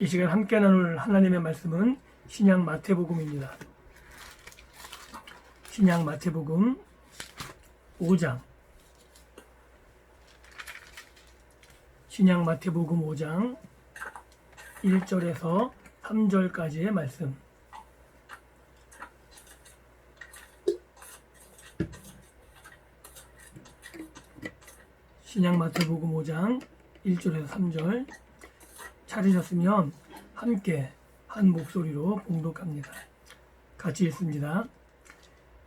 이 시간 함께 나눌 하나님의 말씀은 신약 마태복음입니다. 신약 마태복음 5장, 신약 마태복음 5장 1절에서 3절까지의 말씀. 신약 마태복음 5장 1절에서 3절. 찾으셨으면 함께 한 목소리로 봉독합니다. 같이 읽습니다.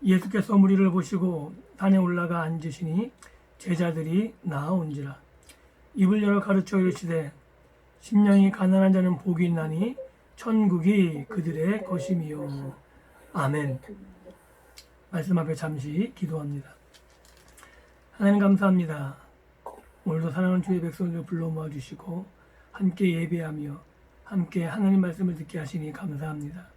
예수께서 무리를 보시고 산에 올라가 앉으시니 제자들이 나아온지라. 입을 열어 가르쳐 이르시되 심령이 가난한 자는 복이 있나니 천국이 그들의 것임이요. 아멘. 말씀 앞에 잠시 기도합니다. 하나님 감사합니다. 오늘도 사랑하는 주의 백성들을 불러 모아주시고 함께 예배하며 함께 하나님 말씀을 듣게 하시니 감사합니다.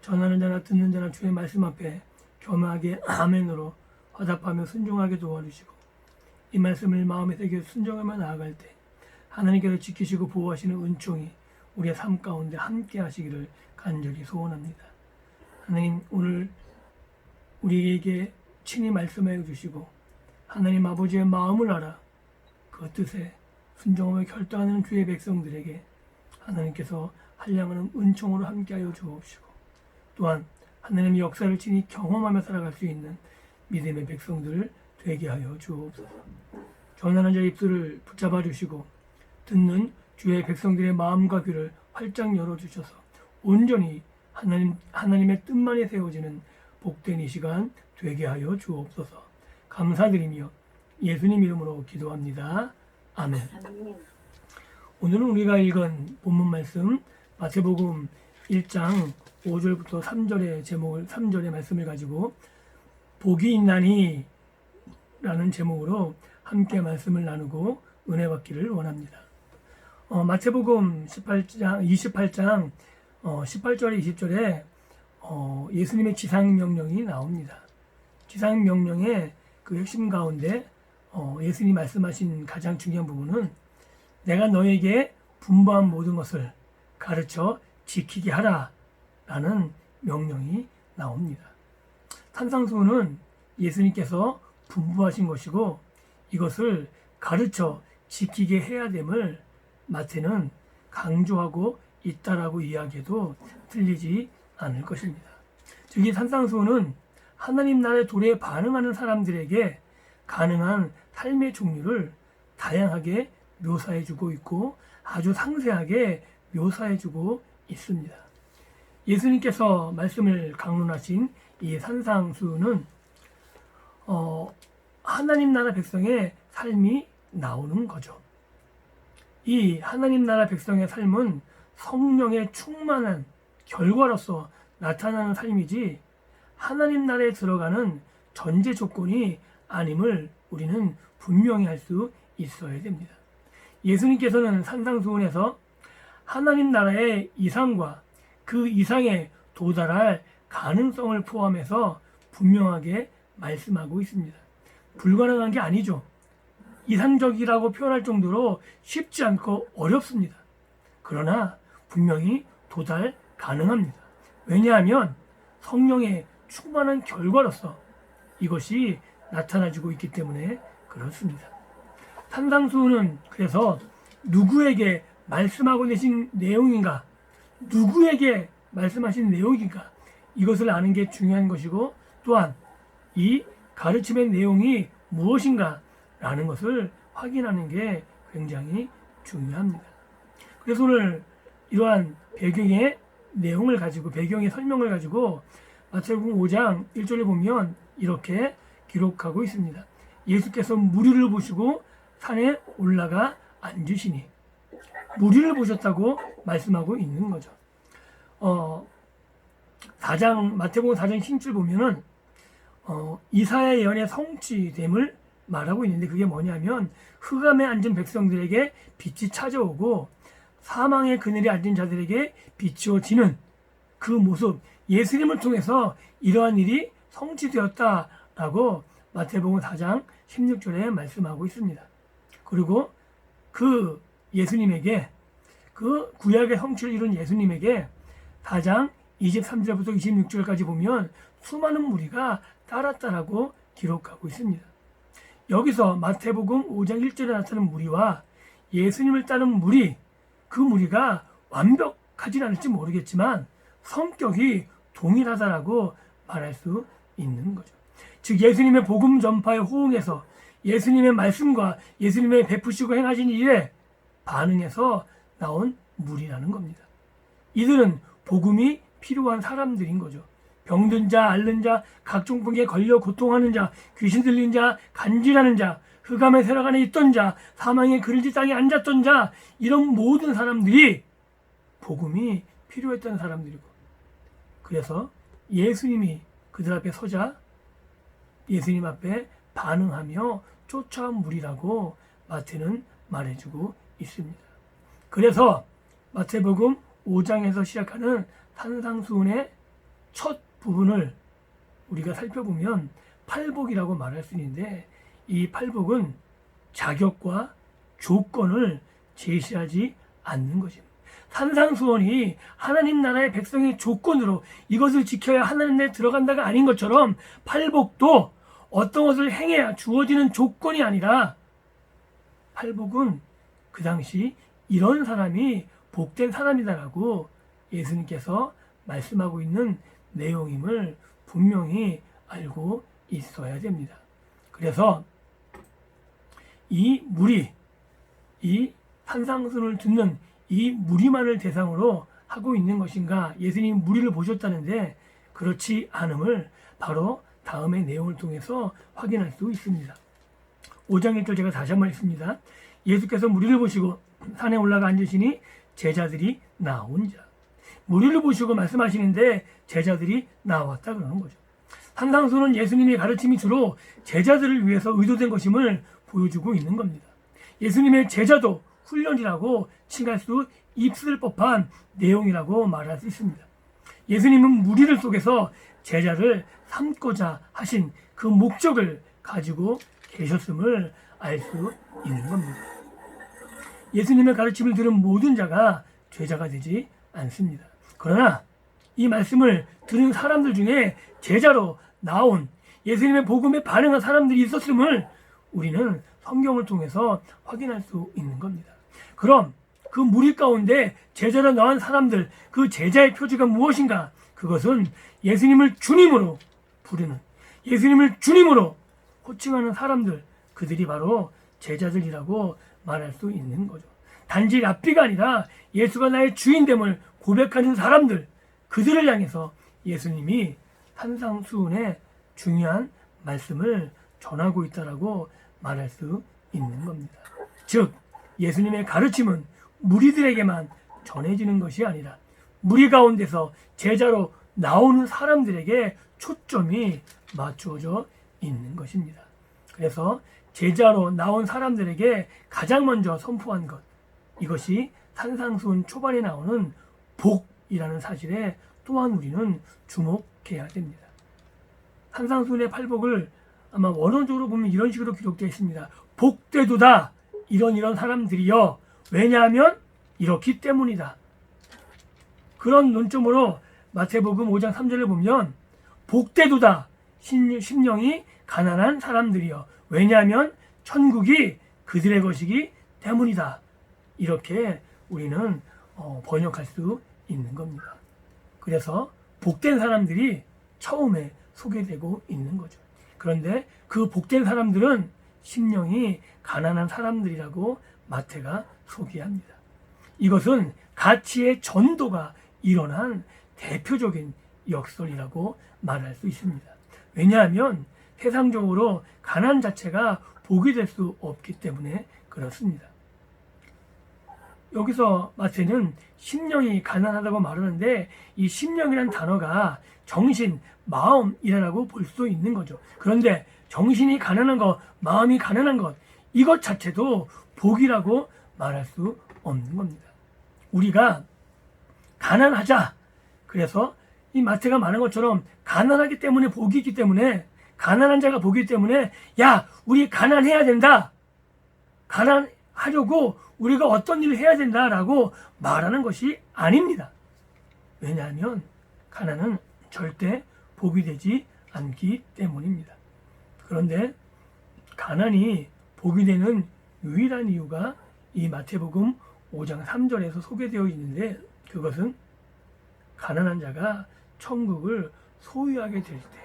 전하는 자나 듣는 자나 주의 말씀 앞에 겸하게 아멘으로 화답하며 순종하게 도와주시고 이 말씀을 마음에 새겨 순종하며 나아갈 때 하나님께서 지키시고 보호하시는 은총이 우리의 삶 가운데 함께 하시기를 간절히 소원합니다. 하나님, 오늘 우리에게 친히 말씀하여 주시고 하나님 아버지의 마음을 알아 그 뜻에 순종하며 결단하는 주의 백성들에게 하나님께서 한량하는 은총으로 함께하여 주옵시고 또한 하나님의 역사를 친히 경험하며 살아갈 수 있는 믿음의 백성들 되게 하여 주옵소서. 전하는 자의 입술을 붙잡아 주시고 듣는 주의 백성들의 마음과 귀를 활짝 열어주셔서 온전히 하나님의 뜻만이 세워지는 복된 이 시간 되게 하여 주옵소서. 감사드리며 예수님 이름으로 기도합니다. 아멘. 오늘은 우리가 읽은 본문 말씀 마태복음 1장 5절부터 3절의 말씀을 가지고 복이 있나니 라는 제목으로 함께 말씀을 나누고 은혜 받기를 원합니다. 마태복음 28장 18절에 20절에 예수님의 지상명령이 나옵니다. 지상명령의 그 핵심 가운데 예수님이 말씀하신 가장 중요한 부분은 내가 너에게 분부한 모든 것을 가르쳐 지키게 하라 라는 명령이 나옵니다. 산상수훈은 예수님께서 분부하신 것이고 이것을 가르쳐 지키게 해야 됨을 마태는 강조하고 있다라고 이야기해도 틀리지 않을 것입니다. 즉, 이 산상수훈은 하나님 나라의 도래에 반응하는 사람들에게 가능한 삶의 종류를 다양하게 묘사해주고 있고 아주 상세하게 묘사해주고 있습니다. 예수님께서 말씀을 강론하신 이 산상수훈은 하나님 나라 백성의 삶이 나오는 거죠. 이 하나님 나라 백성의 삶은 성령의 충만한 결과로서 나타나는 삶이지 하나님 나라에 들어가는 전제 조건이 아님을 우리는 분명히 할 수 있어야 됩니다. 예수님께서는 산상수훈에서 하나님 나라의 이상과 그 이상에 도달할 가능성을 포함해서 분명하게 말씀하고 있습니다. 불가능한 게 아니죠. 이상적이라고 표현할 정도로 쉽지 않고 어렵습니다. 그러나 분명히 도달 가능합니다. 왜냐하면 성령의 충만한 결과로서 이것이 나타나지고 있기 때문에 그렇습니다. 산상수훈은 그래서 누구에게 말씀하고 계신 내용인가, 누구에게 말씀하신 내용인가, 이것을 아는 게 중요한 것이고 또한 이 가르침의 내용이 무엇인가 라는 것을 확인하는 게 굉장히 중요합니다. 그래서 오늘 이러한 배경의 내용을 가지고, 배경의 설명을 가지고 마태복음 5장 1절에 보면 이렇게 기록하고 있습니다. 예수께서 무리를 보시고 산에 올라가 앉으시니, 무리를 보셨다고 말씀하고 있는 거죠. 마태복음 4장 16절 보면은 이사야 예언의 성취됨을 말하고 있는데 그게 뭐냐면 흑암에 앉은 백성들에게 빛이 찾아오고 사망의 그늘에 앉은 자들에게 비추어지는 그 모습, 예수님을 통해서 이러한 일이 성취되었다라고 마태복음 4장 16절에 말씀하고 있습니다. 그리고 그 예수님에게 그 구약의 성취를 이룬 예수님에게 4장 23절부터 26절까지 보면 수많은 무리가 따랐다라고 기록하고 있습니다. 여기서 마태복음 5장 1절에 나타나는 무리와 예수님을 따른 무리, 그 무리가 완벽하진 않을지 모르겠지만 성격이 동일하다라고 말할 수 있는 거죠. 즉 예수님의 복음 전파에 호응해서 예수님의 말씀과 예수님의 베푸시고 행하신 일에 반응해서 나온 무리라는 겁니다. 이들은 복음이 필요한 사람들인 거죠. 병든 자, 앓는 자, 각종 병에 걸려 고통하는 자, 귀신 들린 자, 간질하는 자, 흑암의 세력 안에 있던 자, 사망의 그늘지 땅에 앉았던 자, 이런 모든 사람들이 복음이 필요했던 사람들이고, 그래서 예수님이 그들 앞에 서자 예수님 앞에 반응하며 쫓아온 무리라고 마태는 말해주고 있습니다. 그래서 마태복음 5장에서 시작하는 산상수훈의 첫 부분을 우리가 살펴보면 팔복이라고 말할 수 있는데, 이 팔복은 자격과 조건을 제시하지 않는 것입니다. 산상수훈이 하나님 나라의 백성의 조건으로 이것을 지켜야 하나님 나라에 들어간다가 아닌 것처럼 팔복도 어떤 것을 행해야 주어지는 조건이 아니라, 팔복은 그 당시 이런 사람이 복된 사람이다라고 예수님께서 말씀하고 있는 내용임을 분명히 알고 있어야 됩니다. 그래서 이 무리, 이 산상수훈을 듣는 이 무리만을 대상으로 하고 있는 것인가? 예수님이 무리를 보셨다는데 그렇지 않음을 바로 다음의 내용을 통해서 확인할 수 있습니다. 5장 1절 제가 다시 한번 읽습니다. 예수께서 무리를 보시고 산에 올라가 앉으시니 제자들이 나온 자. 무리를 보시고 말씀하시는데 제자들이 나왔다 그러는 거죠. 산상수훈은 예수님의 가르침이 주로 제자들을 위해서 의도된 것임을 보여주고 있는 겁니다. 예수님의 제자도 훈련이라고 칭할 수 있을 법한 내용이라고 말할 수 있습니다. 예수님은 무리를 속에서 제자를 삼고자 하신 그 목적을 가지고 계셨음을 알 수 있는 겁니다. 예수님의 가르침을 들은 모든 자가 제자가 되지 않습니다. 그러나 이 말씀을 들은 사람들 중에 제자로 나온 예수님의 복음에 반응한 사람들이 있었음을 우리는 성경을 통해서 확인할 수 있는 겁니다. 그럼 그 무리 가운데 제자로 나온 사람들, 그 제자의 표지가 무엇인가? 그것은 예수님을 주님으로 부르는, 예수님을 주님으로 호칭하는 사람들, 그들이 바로 제자들이라고 말할 수 있는 거죠. 단지 랍비가 아니라 예수가 나의 주인됨을 고백하는 사람들, 그들을 향해서 예수님이 산상수훈의 중요한 말씀을 전하고 있다라고 말할 수 있는 겁니다. 즉 예수님의 가르침은 무리들에게만 전해지는 것이 아니라 무리 가운데서 제자로 나오는 사람들에게 초점이 맞추어져 있는 것입니다. 그래서 제자로 나온 사람들에게 가장 먼저 선포한 것, 이것이 산상수훈 초반에 나오는 복이라는 사실에 또한 우리는 주목해야 됩니다. 산상수훈의 팔복을 아마 원어적으로 보면 이런 식으로 기록되어 있습니다. 복되도다 이런 사람들이여, 왜냐하면 이렇기 때문이다. 그런 논점으로 마태복음 5장 3절을 보면 복되도다 심령이 가난한 사람들이여, 왜냐하면 천국이 그들의 것이기 때문이다. 이렇게 우리는 번역할 수 있는 겁니다. 그래서 복된 사람들이 처음에 소개되고 있는 거죠. 그런데 그 복된 사람들은 심령이 가난한 사람들이라고 마태가 소개합니다. 이것은 가치의 전도가 일어난 대표적인 역설이라고 말할 수 있습니다. 왜냐하면 세상적으로 가난 자체가 복이 될 수 없기 때문에 그렇습니다. 여기서 마태는 심령이 가난하다고 말하는데 이 심령이라는 단어가 정신, 마음이라고 볼 수 있는 거죠. 그런데 정신이 가난한 것, 마음이 가난한 것, 이것 자체도 복이라고 말할 수 없는 겁니다. 우리가 가난하자. 그래서 이 마태가 말한 것처럼 가난하기 때문에 복이 있기 때문에, 가난한 자가 복이기 때문에 야, 우리 가난해야 된다. 하려고 우리가 어떤 일을 해야 된다라고 말하는 것이 아닙니다. 왜냐하면 가난은 절대 복이 되지 않기 때문입니다. 그런데 가난이 복이 되는 유일한 이유가 이 마태복음 5장 3절에서 소개되어 있는데, 그것은 가난한 자가 천국을 소유하게 될 때,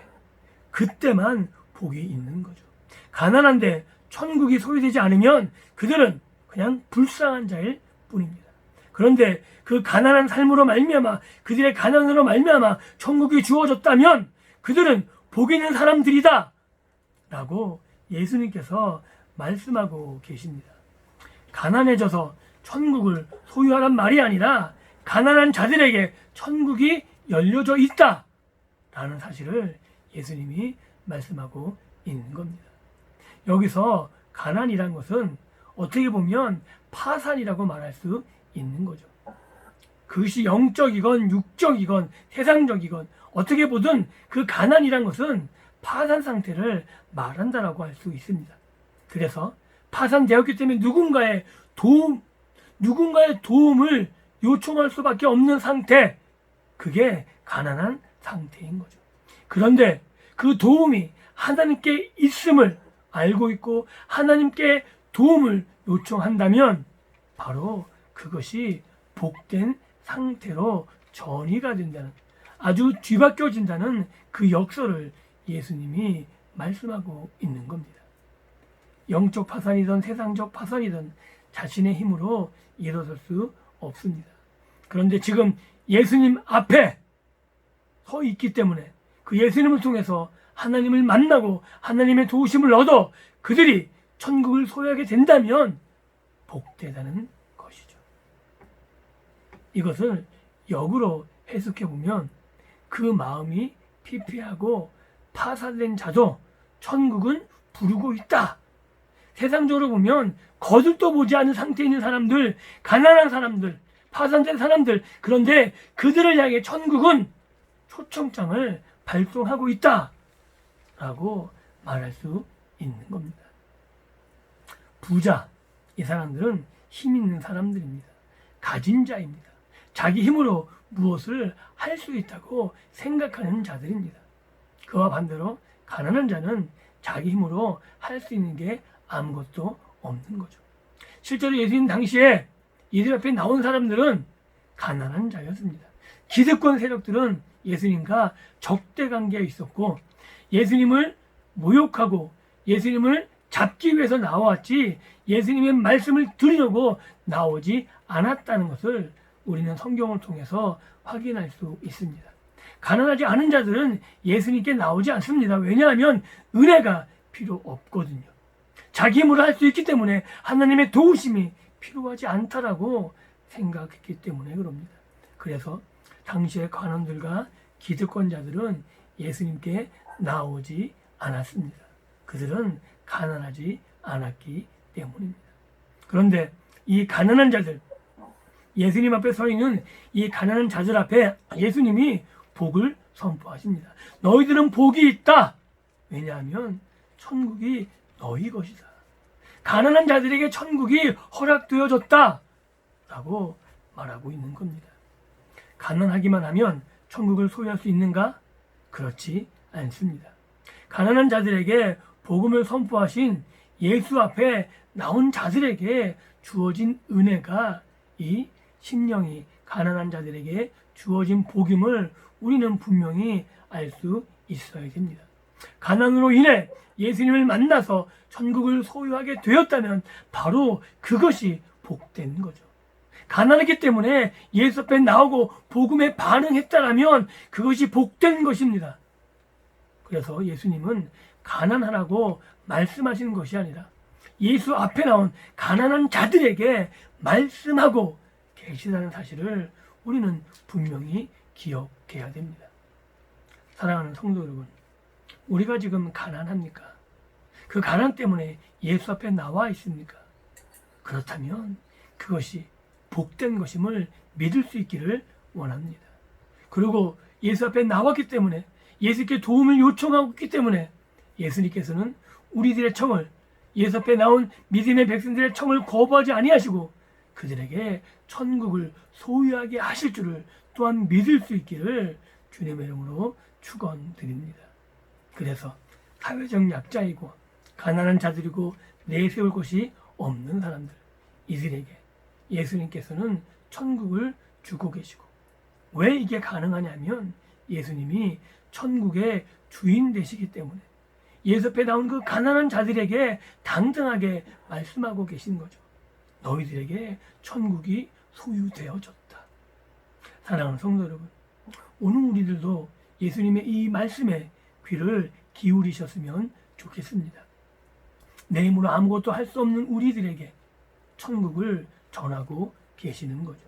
그때만 복이 있는 거죠. 가난한데 천국이 소유되지 않으면 그들은 그냥 불쌍한 자일 뿐입니다. 그런데 그 가난한 삶으로 말미암아, 그들의 가난으로 말미암아 천국이 주어졌다면 그들은 복 있는 사람들이다 라고 예수님께서 말씀하고 계십니다. 가난해져서 천국을 소유하란 말이 아니라 가난한 자들에게 천국이 열려져 있다 라는 사실을 예수님이 말씀하고 있는 겁니다. 여기서 가난이란 것은 어떻게 보면 파산이라고 말할 수 있는 거죠. 그것이 영적이건 육적이건 세상적이건 어떻게 보든 그 가난이란 것은 파산 상태를 말한다라고 할 수 있습니다. 그래서 파산되었기 때문에 누군가의 도움을 요청할 수밖에 없는 상태, 그게 가난한 상태인 거죠. 그런데 그 도움이 하나님께 있음을 알고 있고 하나님께 도움을 요청한다면 바로 그것이 복된 상태로 전이가 된다는, 아주 뒤바뀌어진다는 그 역설을 예수님이 말씀하고 있는 겁니다. 영적 파산이든 세상적 파산이든 자신의 힘으로 일어설 수 없습니다. 그런데 지금 예수님 앞에 서 있기 때문에 그 예수님을 통해서 하나님을 만나고 하나님의 도우심을 얻어 그들이 천국을 소유하게 된다면 복되다는 것이죠. 이것을 역으로 해석해 보면 그 마음이 피폐하고 파산된 자도 천국은 부르고 있다. 세상적으로 보면 거들떠 보지 않은 상태에 있는 사람들, 가난한 사람들, 파산된 사람들, 그런데 그들을 향해 천국은 초청장을 발송하고 있다 라고 말할 수 있는 겁니다. 부자, 이 사람들은 힘 있는 사람들입니다. 가진 자입니다. 자기 힘으로 무엇을 할 수 있다고 생각하는 자들입니다. 그와 반대로 가난한 자는 자기 힘으로 할 수 있는 게 아무것도 없는 거죠. 실제로 예수님 당시에 예수님 앞에 나온 사람들은 가난한 자였습니다. 기득권 세력들은 예수님과 적대 관계에 있었고 예수님을 모욕하고 예수님을 잡기 위해서 나왔지 예수님의 말씀을 들으려고 나오지 않았다는 것을 우리는 성경을 통해서 확인할 수 있습니다. 가난하지 않은 자들은 예수님께 나오지 않습니다. 왜냐하면 은혜가 필요 없거든요. 자기 힘으로 할 수 있기 때문에 하나님의 도우심이 필요하지 않다라고 생각했기 때문에 그럽니다. 그래서 당시의 관원들과 기득권자들은 예수님께 나오지 않았습니다. 그들은 가난하지 않았기 때문입니다. 그런데 이 가난한 자들, 예수님 앞에 서 있는 이 가난한 자들 앞에 예수님이 복을 선포하십니다. 너희들은 복이 있다. 왜냐하면 천국이 너희 것이다. 가난한 자들에게 천국이 허락되어졌다 라고 말하고 있는 겁니다. 가난하기만 하면 천국을 소유할 수 있는가? 그렇지 않습니다. 가난한 자들에게 복음을 선포하신 예수 앞에 나온 자들에게 주어진 은혜가 이 심령이 가난한 자들에게 주어진 복임을 우리는 분명히 알 수 있어야 됩니다. 가난으로 인해 예수님을 만나서 천국을 소유하게 되었다면 바로 그것이 복된 거죠. 가난하기 때문에 예수 앞에 나오고 복음에 반응했다라면 그것이 복된 것입니다. 그래서 예수님은 가난하라고 말씀하시는 것이 아니라 예수 앞에 나온 가난한 자들에게 말씀하고 계시다는 사실을 우리는 분명히 기억해야 됩니다. 사랑하는 성도 여러분, 우리가 지금 가난합니까? 그 가난 때문에 예수 앞에 나와 있습니까? 그렇다면 그것이 복된 것임을 믿을 수 있기를 원합니다. 그리고 예수 앞에 나왔기 때문에 예수께 도움을 요청하고 있기 때문에 예수님께서는 우리들의 청을 예수 앞에 나온 믿음의 백성들의 청을 거부하지 아니하시고 그들에게 천국을 소유하게 하실 줄을 또한 믿을 수 있기를 주님의 이름으로 축원드립니다. 그래서 사회적 약자이고 가난한 자들이고 내세울 곳이 없는 사람들, 이들에게 예수님께서는 천국을 주고 계시고, 왜 이게 가능하냐면 예수님이 천국의 주인 되시기 때문에 예수 앞에 나온 그 가난한 자들에게 당당하게 말씀하고 계신 거죠. 너희들에게 천국이 소유되어졌다. 사랑하는 성도 여러분, 오늘 우리들도 예수님의 이 말씀에 귀를 기울이셨으면 좋겠습니다. 내 힘으로 아무것도 할 수 없는 우리들에게 천국을 전하고 계시는 거죠.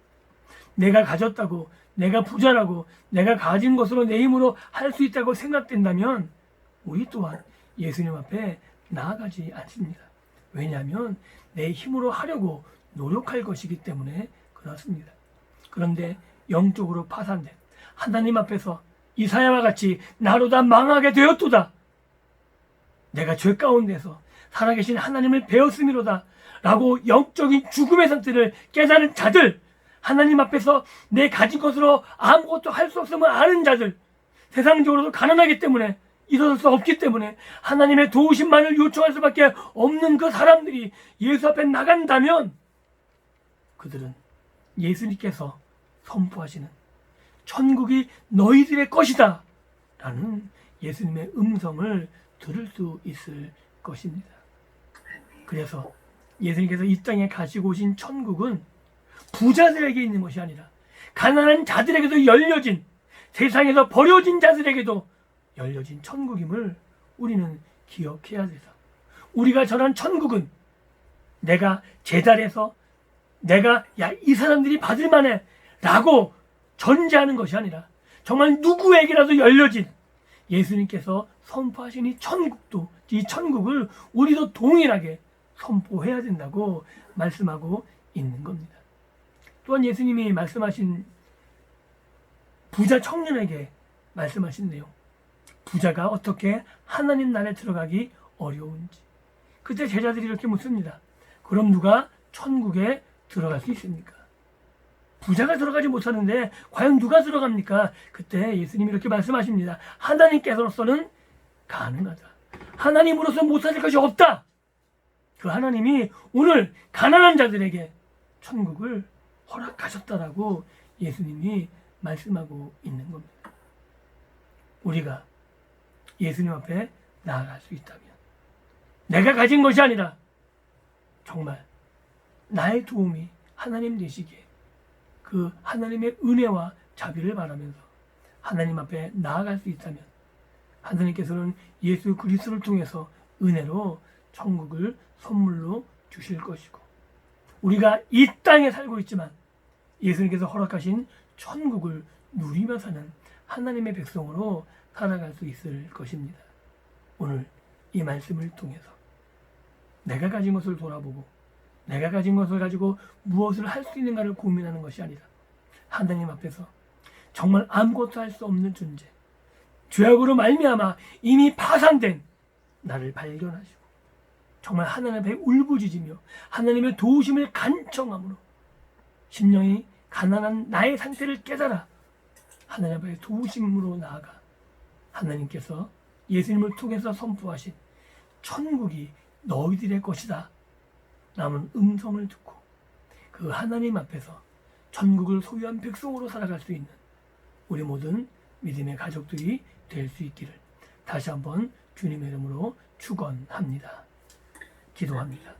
내가 가졌다고, 내가 부자라고, 내가 가진 것으로 내 힘으로 할 수 있다고 생각된다면 우리 또한 예수님 앞에 나아가지 않습니다. 왜냐하면 내 힘으로 하려고 노력할 것이기 때문에 그렇습니다. 그런데 영적으로 파산된 하나님 앞에서 이사야와 같이 나로 다 망하게 되었도다. 내가 죄 가운데서 살아계신 하나님을 배웠음이로다 라고 영적인 죽음의 상태를 깨달은 자들, 하나님 앞에서 내 가진 것으로 아무것도 할 수 없음을 아는 자들, 세상적으로도 가난하기 때문에 일어설 수 없기 때문에 하나님의 도우심만을 요청할 수밖에 없는 그 사람들이 예수 앞에 나간다면 그들은 예수님께서 선포하시는 천국이 너희들의 것이다 라는 예수님의 음성을 들을 수 있을 것입니다. 그래서 예수님께서 이 땅에 가지고 오신 천국은 부자들에게 있는 것이 아니라 가난한 자들에게도 열려진, 세상에서 버려진 자들에게도 열려진 천국임을 우리는 기억해야 돼서, 우리가 전한 천국은 내가 제달해서 내가 야 이 사람들이 받을 만해 라고 전제하는 것이 아니라 정말 누구에게라도 열려진 예수님께서 선포하신 이 천국도, 이 천국을 우리도 동일하게 선포해야 된다고 말씀하고 있는 겁니다. 또한 예수님이 말씀하신 부자 청년에게 말씀하신 내용, 부자가 어떻게 하나님 나라에 들어가기 어려운지. 그때 제자들이 이렇게 묻습니다. 그럼 누가 천국에 들어갈 수 있습니까? 부자가 들어가지 못하는데 과연 누가 들어갑니까? 그때 예수님이 이렇게 말씀하십니다. 하나님께서로서는 가능하다. 하나님으로서 못하실 것이 없다. 그 하나님이 오늘 가난한 자들에게 천국을 허락하셨다라고 예수님이 말씀하고 있는 겁니다. 우리가 예수님 앞에 나아갈 수 있다면, 내가 가진 것이 아니라 정말 나의 도움이 하나님 되시기에 그 하나님의 은혜와 자비를 바라면서 하나님 앞에 나아갈 수 있다면 하나님께서는 예수 그리스도를 통해서 은혜로 천국을 선물로 주실 것이고, 우리가 이 땅에 살고 있지만 예수님께서 허락하신 천국을 누리며 사는 하나님의 백성으로 살아갈 수 있을 것입니다. 오늘 이 말씀을 통해서 내가 가진 것을 돌아보고 내가 가진 것을 가지고 무엇을 할 수 있는가를 고민하는 것이 아니라 하나님 앞에서 정말 아무것도 할 수 없는 존재, 죄악으로 말미암아 이미 파산된 나를 발견하시고 정말 하나님 앞에 울부짖으며 하나님의 도우심을 간청함으로 심령이 가난한 나의 상태를 깨달아 하나님 앞에 도우심으로 나아가 하나님께서 예수님을 통해서 선포하신 천국이 너희들의 것이다 라는 음성을 듣고 그 하나님 앞에서 천국을 소유한 백성으로 살아갈 수 있는 우리 모든 믿음의 가족들이 될 수 있기를 다시 한번 주님의 이름으로 축원합니다. 기도합니다.